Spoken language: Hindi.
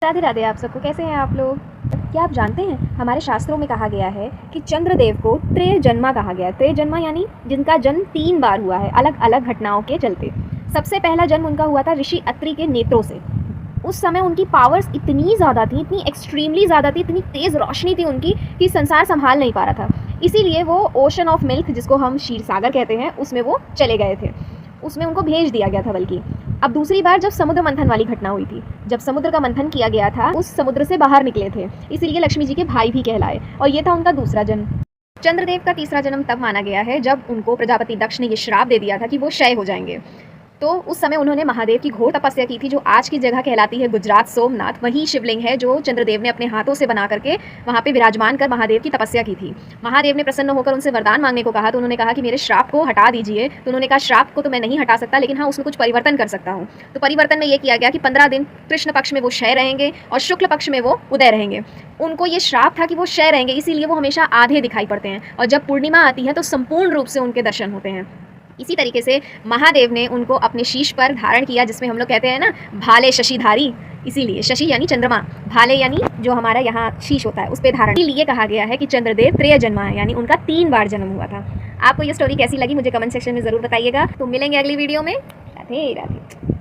राधे राधे आप सबको। कैसे हैं आप लोग? क्या आप जानते हैं हमारे शास्त्रों में कहा गया है कि चंद्रदेव को त्रेजन्मा कहा गया है। त्रेजन्मा यानी जिनका जन्म 3 बार हुआ है अलग अलग घटनाओं के चलते। सबसे पहला जन्म उनका हुआ था ऋषि अत्रि के नेत्रों से। उस समय उनकी पावर्स इतनी ज़्यादा थी, इतनी एक्सट्रीमली ज़्यादा थी, इतनी तेज़ रोशनी थी उनकी कि संसार संभाल नहीं पा रहा था। इसीलिए वो ओशन ऑफ मिल्क, जिसको हम क्षीर सागर कहते हैं, उसमें वो चले गए थे। उसमें उनको भेज दिया गया था। बल्कि अब दूसरी बार जब समुद्र मंथन वाली घटना हुई थी, जब समुद्र का मंथन किया गया था, उस समुद्र से बाहर निकले थे, इसीलिए लक्ष्मी जी के भाई भी कहलाए, और ये था उनका दूसरा जन्म। चंद्रदेव का तीसरा जन्म तब माना गया है जब उनको प्रजापति दक्ष ने ये श्राप दे दिया था कि वो क्षय हो जाएंगे। तो उस समय उन्होंने महादेव की घोर तपस्या की थी, जो आज की जगह कहलाती है गुजरात सोमनाथ। वही शिवलिंग है जो चंद्रदेव ने अपने हाथों से बना करके वहाँ पे विराजमान कर महादेव की तपस्या की थी। महादेव ने प्रसन्न होकर उनसे वरदान मांगने को कहा, तो उन्होंने कहा कि मेरे श्राप को हटा दीजिए। तो उन्होंने कहा श्राप को तो मैं नहीं हटा सकता, लेकिन हाँ उसमें कुछ परिवर्तन कर सकता हूँ। तो परिवर्तन में ये किया गया कि 15 दिन कृष्ण पक्ष में वो क्षय रहेंगे और शुक्ल पक्ष में वो उदय रहेंगे। उनको ये श्राप था कि वो क्षय रहेंगे, इसीलिए वो हमेशा आधे दिखाई पड़ते हैं, और जब पूर्णिमा आती है तो संपूर्ण रूप से उनके दर्शन होते हैं। इसी तरीके से महादेव ने उनको अपने शीश पर धारण किया, जिसमें हम लोग कहते हैं ना भाले शशिधारी। इसीलिए शशि यानी चंद्रमा, भाले यानी जो हमारा यहाँ शीश होता है उस पर धारण। इसीलिए कहा गया है कि चंद्रदेव त्रेजन्मा है, यानी उनका 3 बार जन्म हुआ था। आपको ये स्टोरी कैसी लगी मुझे कमेंट सेक्शन में ज़रूर बताइएगा। तो मिलेंगे अगली वीडियो में। राधे राधे।